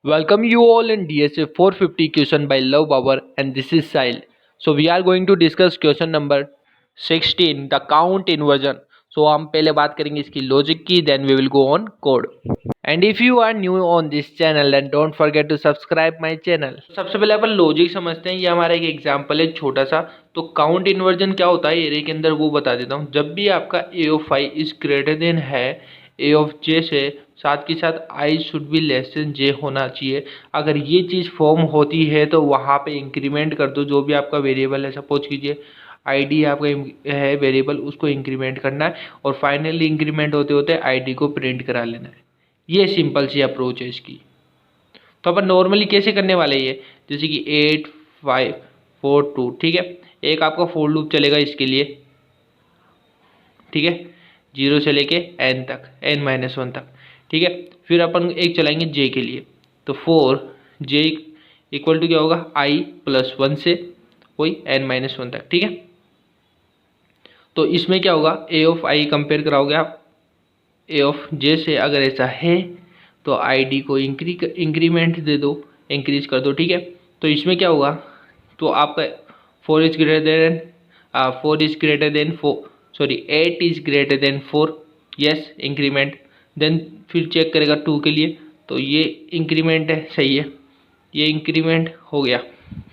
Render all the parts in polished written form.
Welcome you all in DSA 450 question by Love Bauer and this is Sahil. So we are going to discuss question number 16 the count inversion. So हम पहले बात करेंगे इसकी logic की then we will go on code. And if you are new on this channel then don't forget to subscribe my channel. सबसे पहले अपन logic समझते हैं। ये हमारा एक एग्जांपल है छोटा सा। तो काउंट इन्वर्जन क्या होता है एरे के अंदर वो बता देता हूँ। जब भी आपका a of i is greater then है a of j से, साथ के साथ i should be less than j होना चाहिए। अगर ये चीज़ फॉर्म होती है तो वहाँ पे इंक्रीमेंट कर दो जो भी आपका वेरिएबल है। सपोज कीजिए आईडी आपका है वेरिएबल, उसको इंक्रीमेंट करना है और फाइनली इंक्रीमेंट होते होते आईडी को प्रिंट करा लेना है। ये सिंपल सी अप्रोच है इसकी। तो अपन नॉर्मली कैसे करने वाले ये, जैसे कि 8 5 4 2, ठीक है। एक आपका फोर लूप चलेगा इसके लिए, ठीक है, 0 से लेके n तक, n-1 तक, ठीक है। फिर अपन एक चलाएंगे j के लिए। तो 4 j इक्वल टू क्या होगा i प्लस 1 से वही n-1 तक, ठीक है। तो इसमें क्या होगा a ऑफ i कंपेयर कराओगे आप a ऑफ j से। अगर ऐसा है तो आईडी को इंक्रीमेंट दे दो, इंक्रीज कर दो, ठीक है। तो इसमें क्या होगा, तो आपका 4 is greater than 4 is greater than 4 sorry 8 is greater than 4, yes increment. Then फिर चेक करेगा 2 के लिए, तो ये इंक्रीमेंट है, सही है, ये इंक्रीमेंट हो गया।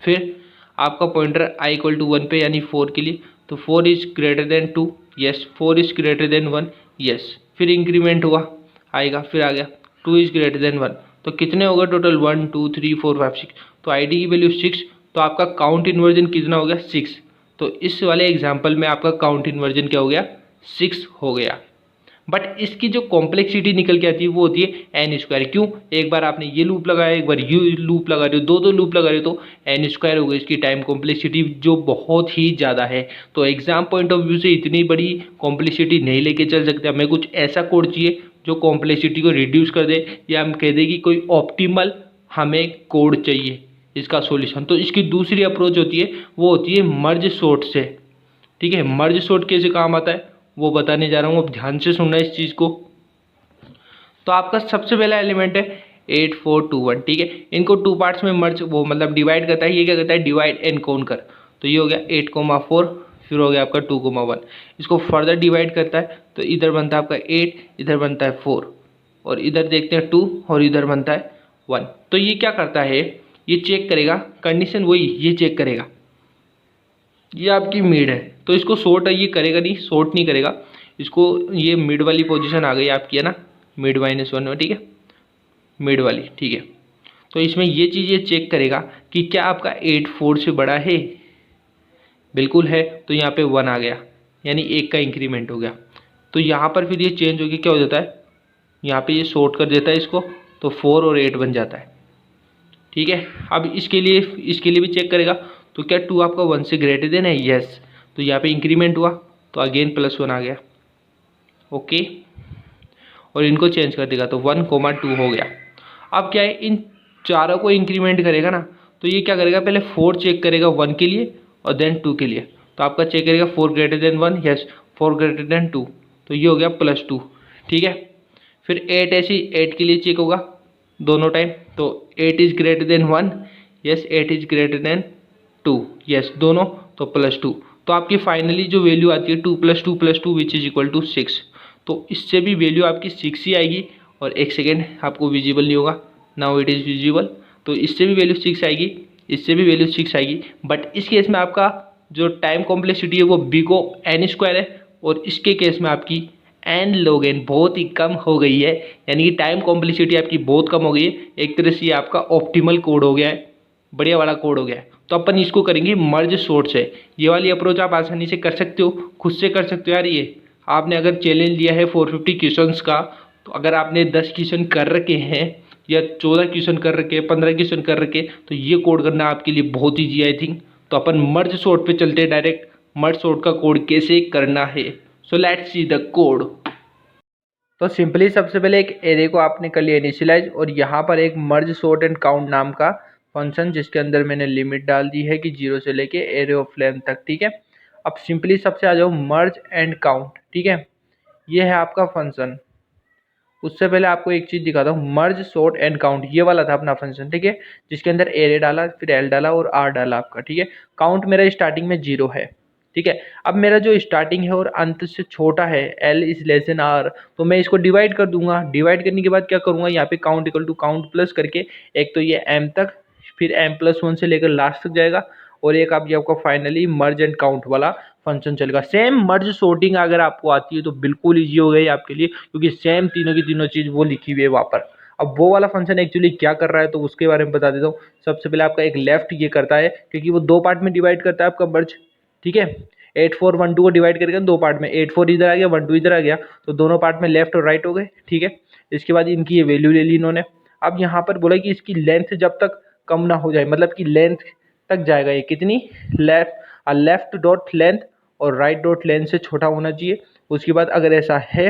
फिर आपका पॉइंटर i इक्वल टू 1 पे यानी 4 के लिए, तो 4 is greater then 2, yes 4 is greater then 1, yes. फिर इंक्रीमेंट हुआ आएगा, फिर आ गया 2 इज ग्रेटर देन 1। तो कितने होगा टोटल 1 2 3 4 5 6, तो आईडी की वैल्यू 6। तो आपका काउंट इन्वर्जन कितना हो गया 6। तो इस वाले एग्जाम्पल में आपका काउंट इन्वर्जन क्या हो गया 6 हो गया। बट इसकी जो कॉम्प्लेक्सिटी निकल के आती है वो होती है एन स्क्वायर। क्यों, एक बार आपने ये लूप लगाया, एक बार ये लूप लगा रहे हो, दो लूप लगा रहे हो, तो एन स्क्वायर हो गई इसकी टाइम कॉम्प्लेक्सिटी, जो बहुत ही ज़्यादा है। तो एग्जाम पॉइंट ऑफ व्यू से इतनी बड़ी कॉम्प्लेक्सिटी नहीं लेके चल सकते। हमें कुछ ऐसा कोड चाहिए जो कॉम्प्लेक्सिटी को रिड्यूस कर दे, या हम कह दें कि कोई ऑप्टिमल हमें कोड चाहिए इसका सॉल्यूशन। तो इसकी दूसरी अप्रोच होती है, वो होती है मर्ज सॉर्ट से, ठीक है। मर्ज सॉर्ट कैसे काम आता है वो बताने जा रहा हूँ, अब ध्यान से सुनना इस चीज़ को। तो आपका सबसे पहला एलिमेंट है 8 4 2 1, ठीक है। इनको टू पार्ट्स में मर्ज वो मतलब डिवाइड करता है। ये क्या करता है डिवाइड एंड काउंट कर। तो ये हो गया 8,4, फिर हो गया आपका 2,1। इसको फर्दर डिवाइड करता है तो इधर बनता है आपका 8, इधर बनता है 4, और इधर देखते हैं 2, और इधर बनता है 1। तो ये क्या करता है, ये चेक करेगा कंडीशन, वही ये चेक करेगा ये आपकी मिड है, तो इसको शॉर्ट ये करेगा नहीं, शॉर्ट नहीं करेगा इसको। ये मिड वाली पोजीशन आ गई आपकी, है ना, मिड -1 में, ठीक है, मिड वाली, ठीक है। तो इसमें ये चीज़ ये चेक करेगा कि क्या आपका 8 4 से बड़ा है, बिल्कुल है, तो यहाँ पे 1 आ गया, यानी 1 का इंक्रीमेंट हो गया। तो यहाँ पर फिर ये चेंज होकर क्या हो जाता है, यहाँ पे ये शॉर्ट कर देता है इसको, तो 4 और 8 बन जाता है, ठीक है। अब इसके लिए भी चेक करेगा, तो क्या 2 आपका 1 से ग्रेटर देन है, यस। तो यहाँ पे इंक्रीमेंट हुआ तो अगेन +1 आ गया, ओके। और इनको चेंज कर देगा तो 1,2 हो गया। अब क्या है, इन चारों को इंक्रीमेंट करेगा ना, तो ये क्या करेगा, पहले 4 चेक करेगा 1 के लिए और देन 2 के लिए। तो आपका चेक करेगा 4 greater than 1, yes 4 greater than 2, तो ये हो गया +2, ठीक है। फिर 8 ऐसी 8 के लिए चेक होगा दोनों टाइम, तो 8 is greater then 1, yes 8 is greater then 2, yes दोनों, तो +2। तो आपकी फाइनली जो वैल्यू आती है 2 + 2 + 2 विच इज इक्वल टू 6। तो इससे भी वैल्यू आपकी 6 ही आएगी, और एक सेकेंड आपको विजिबल नहीं होगा, नाउ इट इज़ विजिबल। तो इससे भी वैल्यू 6 आएगी, इससे भी वैल्यू 6 आएगी। बट इस केस में आपका जो टाइम कॉम्प्लेक्सिटी है वो बी को n² है, और इसके केस में आपकी n log n बहुत ही कम हो गई है, यानी कि टाइम कॉम्प्लेक्सिटी आपकी बहुत कम हो गई है। एक तरह से ये आपका ऑप्टिमल कोड हो गया है, बढ़िया वाला कोड हो गया है। तो अपन इसको करेंगे मर्ज सॉर्ट से। ये वाली अप्रोच आप आसानी से कर सकते हो, खुद से कर सकते हो यार। ये आपने अगर चैलेंज लिया है 450 क्वेश्चंस का, तो अगर आपने 10 क्वेश्चन कर रखे हैं या 14 क्वेश्चन कर रखे, 15 क्वेश्चन कर रखे, तो ये कोड करना आपके लिए बहुत ईजी आई थिंक। तो अपन मर्ज सॉर्ट पे चलते हैं डायरेक्ट, मर्ज सॉर्ट का कोड कैसे करना है। So let's see the code. तो सिंपली सबसे पहले एक एरे को आपने कर लिया इनिशियलाइज, और यहाँ पर एक मर्ज सॉर्ट एंड काउंट नाम का फंक्शन, जिसके अंदर मैंने लिमिट डाल दी है कि 0 से लेके एरे ऑफ लेंथ तक, ठीक है। अब सिंपली सबसे आ जाओ मर्ज एंड काउंट, ठीक है, ये है आपका फंक्शन। उससे पहले आपको एक चीज़ दिखाता हूँ, मर्ज सॉर्ट एंड काउंट, ये वाला था अपना फंक्शन, ठीक है, जिसके अंदर एरे डाला, फिर एल डाला और आर डाला आपका, ठीक है। काउंट मेरा स्टार्टिंग में 0 है, ठीक है। अब मेरा जो स्टार्टिंग है और अंत से छोटा है, L is less than R, तो मैं इसको डिवाइड कर दूंगा। डिवाइड करने के बाद क्या करूंगा, यहाँ पे count equal to count plus करके, एक तो ये एम तक, फिर m+1 से लेकर लास्ट तक जाएगा, और एक आप ये आपका फाइनली मर्ज एंड काउंट वाला फंक्शन चलेगा। सेम मर्ज सॉर्टिंग अगर आपको आती है तो बिल्कुल ईजी हो गई आपके लिए, क्योंकि सेम तीनों की तीनों चीज़ वो लिखी हुई है वहाँ पर। अब वो वाला फंक्शन एक्चुअली क्या कर रहा है तो उसके बारे में बता देता हूँ। सबसे पहले आपका एक लेफ्ट ये करता है, क्योंकि वो 2 पार्ट में डिवाइड करता है आपका मर्ज, ठीक है। 8 4 1 2 को डिवाइड करके 2 पार्ट में, 8 4 इधर आ गया, 1 2 इधर आ गया, तो दोनों पार्ट में लेफ्ट और राइट हो गए, ठीक है। इसके बाद इनकी ये वैल्यू ले ली इन्होंने। अब यहाँ पर बोला कि इसकी लेंथ जब तक कम ना हो जाए, मतलब कि लेंथ तक जाएगा ये कितनी, लेफ्ट डॉट लेंथ और राइट डॉट लेंथ से छोटा होना चाहिए। उसके बाद अगर ऐसा है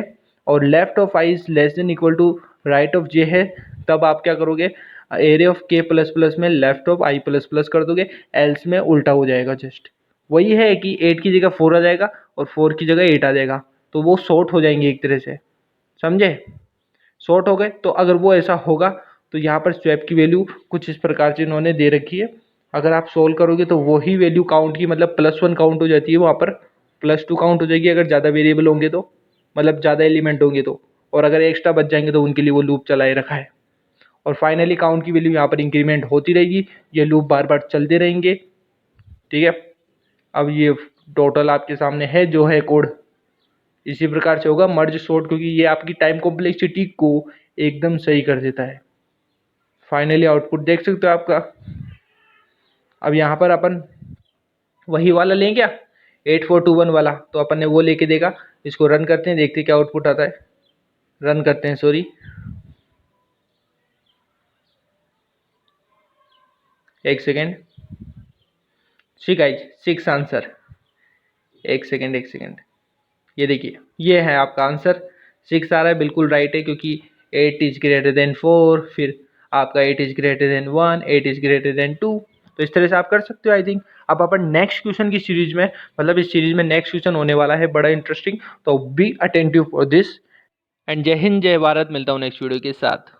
और left of I is less than equal to right of J है, तब आप क्या करोगे, array of K plus plus में left of I plus plus कर दोगे, एल्स में उल्टा हो जाएगा। जस्ट वही है कि 8 की जगह 4 आ जाएगा और 4 की जगह 8 आ जाएगा, तो वो शॉर्ट हो जाएंगे एक तरह से, समझे, शॉर्ट हो गए। तो अगर वो ऐसा होगा तो यहाँ पर स्वैप की वैल्यू कुछ इस प्रकार से इन्होंने दे रखी है। अगर आप सोल्व करोगे तो वही वैल्यू काउंट की, मतलब +1 काउंट हो जाती है वहाँ पर, +2 काउंट हो जाएगी अगर ज़्यादा वेरिएबल होंगे तो, मतलब ज़्यादा एलिमेंट होंगे तो, और अगर एक्स्ट्रा बच जाएंगे तो उनके लिए वो लूप चलाए रखा है। और फाइनली काउंट की वैल्यू यहाँ पर इंक्रीमेंट होती रहेगी, ये लूप बार बार चलते रहेंगे, ठीक है। अब ये टोटल आपके सामने है जो है कोड, इसी प्रकार से होगा मर्ज सॉर्ट, क्योंकि ये आपकी टाइम कॉम्प्लेक्सिटी को एकदम सही कर देता है। फाइनली आउटपुट देख सकते हो आपका। अब यहाँ पर अपन वही वाला लें क्या, 8421 वाला, तो अपन ने वो लेके देखा। इसको रन करते हैं, देखते हैं क्या आउटपुट आता है। रन करते हैं, सॉरी, एक सेकेंड, ठीक है 6 आंसर, एक सेकेंड, ये देखिए ये है आपका आंसर, 6 आ रहा है, बिल्कुल राइट है, क्योंकि 8 इज ग्रेटर देन 4, फिर आपका 8 is greater then 1, 8 is greater then 2। तो इस तरह से आप कर सकते हो आई थिंक। अब अपन नेक्स्ट क्वेश्चन की सीरीज में, मतलब इस सीरीज में नेक्स्ट क्वेश्चन होने वाला है बड़ा इंटरेस्टिंग, तो be attentive for this. And जय हिंद जय भारत, मिलता हूँ नेक्स्ट वीडियो के साथ।